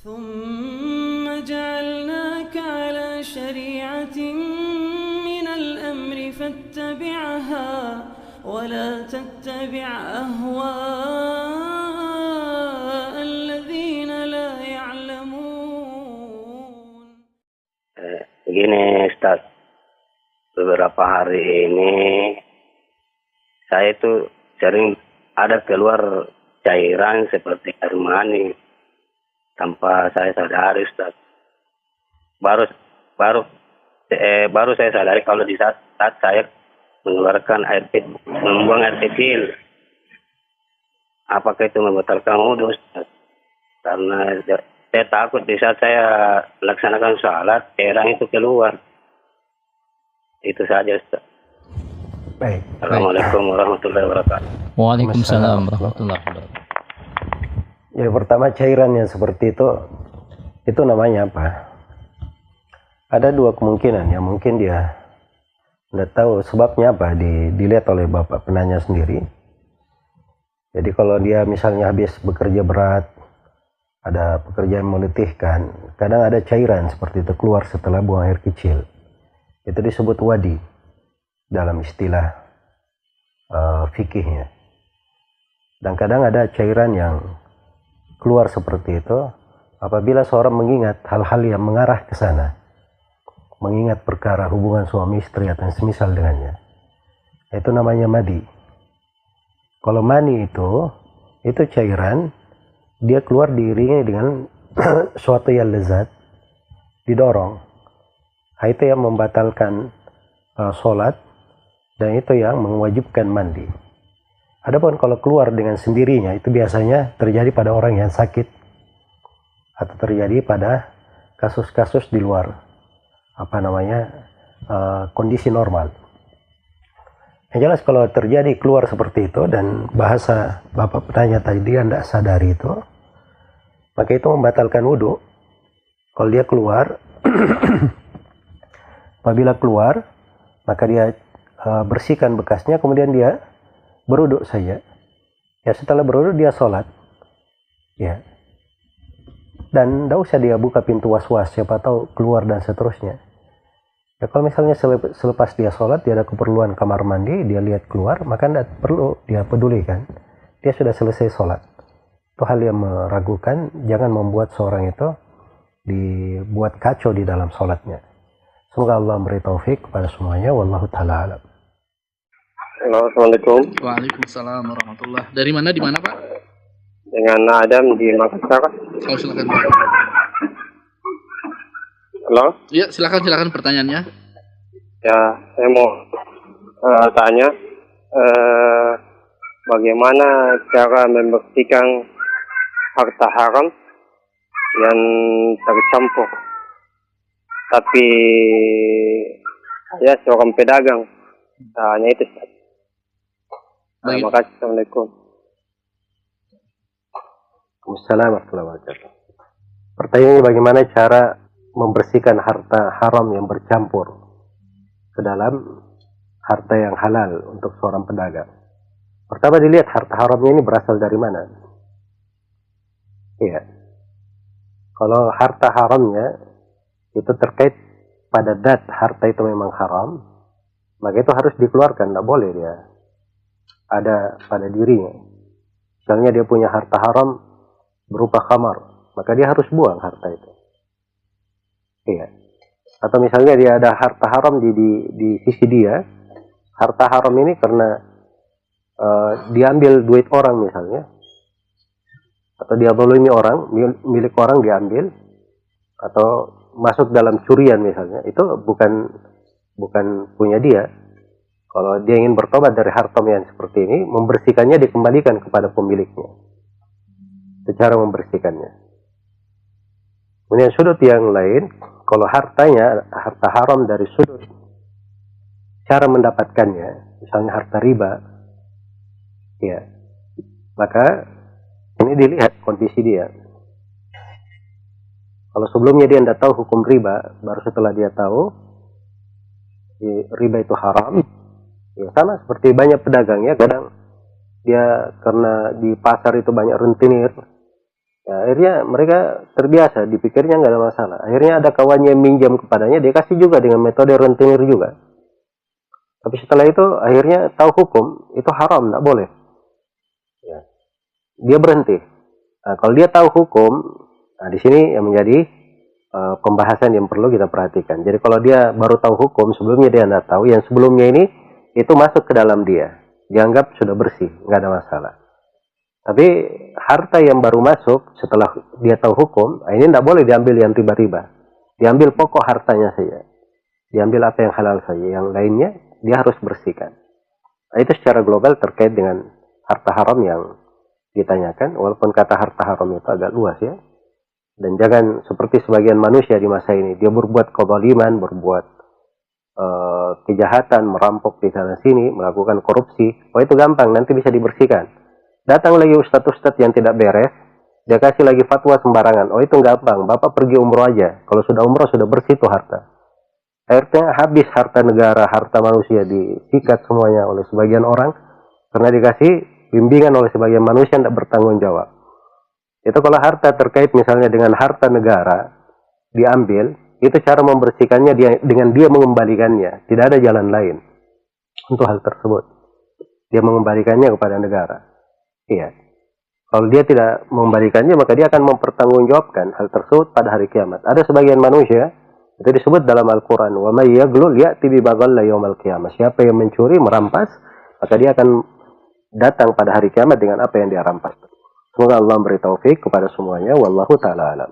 ثم جعلناك على شريعة من الأمر فاتبعها ولا تتبع أهواء الذين لا يعلمون. Begini Ustaz, beberapa hari ini saya itu sering ada keluar cairan seperti air mani tanpa saya sadari Ustaz. Baru saya sadari kalau di saat saya mengeluarkan membuang air kecil. Apakah itu membatalkan wudhu Ustaz? Karena saya takut di saat saya melaksanakan sholat cairan itu keluar. Itu saja Ustaz. Baik. Assalamualaikum warahmatullahi wabarakatuh. Waalaikumsalam warahmatullahi wabarakatuh. Jadi pertama, cairan yang seperti itu namanya apa? Ada dua kemungkinan ya, mungkin dia tidak tahu sebabnya apa, dilihat oleh bapak penanya sendiri. Jadi kalau dia misalnya habis bekerja berat, ada pekerjaan meletihkan, kadang ada cairan seperti itu keluar setelah buang air kecil. Itu disebut wadi dalam istilah fikihnya. Dan kadang ada cairan yang keluar seperti itu apabila seorang mengingat hal-hal yang mengarah ke sana, mengingat perkara hubungan suami istri atau yang semisal dengannya. Itu namanya madi. Kalau mani itu cairan, dia keluar diiringi dengan suatu yang lezat, didorong. Itu yang membatalkan sholat, dan itu yang mewajibkan mandi. Adapun kalau keluar dengan sendirinya, itu biasanya terjadi pada orang yang sakit atau terjadi pada kasus-kasus di luar kondisi normal. Yang jelas kalau terjadi keluar seperti itu dan bahasa bapak penanya tadi dia tidak sadari itu, maka itu membatalkan wudhu. Kalau dia keluar, apabila keluar, maka dia bersihkan bekasnya, kemudian dia berwudhu saja. Ya, setelah berwudhu dia sholat. Ya. Dan tidak usah dia buka pintu was-was, siapa tahu keluar dan seterusnya. Ya, kalau misalnya selepas dia sholat, dia ada keperluan kamar mandi, dia lihat keluar, maka tidak perlu dia pedulikan. Dia sudah selesai sholat. Itu hal yang meragukan, jangan membuat seorang itu dibuat kacau di dalam sholatnya. Semoga Allah memberi taufik kepada semuanya. Wallahu ta'ala alam. Halo, Assalamualaikum. Waalaikumsalam warahmatullahi. Dari mana, di mana Pak? Dengan Adam di Makassar. Oh, silakan Pak. Halo? Iya, silakan pertanyaannya. Ya, saya mau tanya bagaimana cara membersihkan harta haram yang tercampur. Tapi saya seorang pedagang. Hanya itu. Terima kasih. Assalamualaikum. Waalaikumsalam warahmatullahi wabarakatuh. Pertanyaannya, bagaimana cara membersihkan harta haram yang bercampur ke dalam harta yang halal untuk seorang pedagang? Pertama dilihat harta haramnya ini berasal dari mana. Iya. Kalau harta haramnya itu terkait pada dat harta itu memang haram, maka itu harus dikeluarkan, tidak boleh dia ada pada dirinya. Misalnya dia punya harta haram berupa khamar, maka dia harus buang harta itu. Iya. Atau misalnya dia ada harta haram di sisi dia, harta haram ini karena diambil duit orang misalnya, atau dia zalimi orang, milik orang diambil, atau masuk dalam curian misalnya, itu bukan punya dia. Kalau dia ingin bertobat dari harta yang seperti ini, membersihkannya dikembalikan kepada pemiliknya. Secara membersihkannya. Kemudian sudut yang lain, kalau hartanya harta haram dari sudut cara mendapatkannya, misalnya harta riba, ya, maka ini dilihat kondisi dia. Kalau sebelumnya dia tidak tahu hukum riba, baru setelah dia tahu riba itu haram, ya sama seperti banyak pedagang ya, kadang dia karena di pasar itu banyak rentenir, Ya, akhirnya mereka terbiasa, dipikirnya nggak ada masalah. Akhirnya ada kawannya yang minjam kepadanya, dia kasih juga dengan metode rentenir juga. Tapi setelah itu akhirnya tahu hukum, itu haram, nggak boleh. Ya. Dia berhenti. Nah, kalau dia tahu hukum, nah di sini yang menjadi pembahasan yang perlu kita perhatikan. Jadi kalau dia baru tahu hukum, sebelumnya dia nggak tahu, yang sebelumnya ini itu masuk ke dalam dia, dianggap sudah bersih, nggak ada masalah. Tapi harta yang baru masuk setelah dia tahu hukum, ini tidak boleh diambil yang riba-riba. Diambil pokok hartanya saja. Diambil apa yang halal saja. Yang lainnya dia harus bersihkan. Nah, itu secara global terkait dengan harta haram yang ditanyakan. Walaupun kata harta haram itu agak luas ya. Dan jangan seperti sebagian manusia di masa ini. Dia berbuat kezaliman, berbuat kejahatan, merampok di sana sini, melakukan korupsi. Oh itu gampang, nanti bisa dibersihkan. Datang lagi ustadz-ustadz yang tidak beres, dia kasih lagi fatwa sembarangan. Oh itu gampang, bapak pergi umroh aja. Kalau sudah umroh sudah bersih tuh harta. Akhirnya habis harta negara, harta manusia disikat semuanya oleh sebagian orang karena dikasih bimbingan oleh sebagian manusia yang tidak bertanggung jawab. Itu kalau harta terkait misalnya dengan harta negara diambil, itu cara membersihkannya dengan dia mengembalikannya. Tidak ada jalan lain untuk hal tersebut. Dia mengembalikannya kepada negara. Iya. Kalau dia tidak mengembalikannya, maka dia akan mempertanggungjawabkan hal tersebut pada hari kiamat. Ada sebagian manusia, itu disebut dalam Al-Quran, wa may yaghlul ya'ti bi baghalla yaumil qiyamah. Siapa yang mencuri, merampas, maka dia akan datang pada hari kiamat dengan apa yang dia rampas. Semoga Allah beri taufik kepada semuanya. Wallahu ta'ala alam.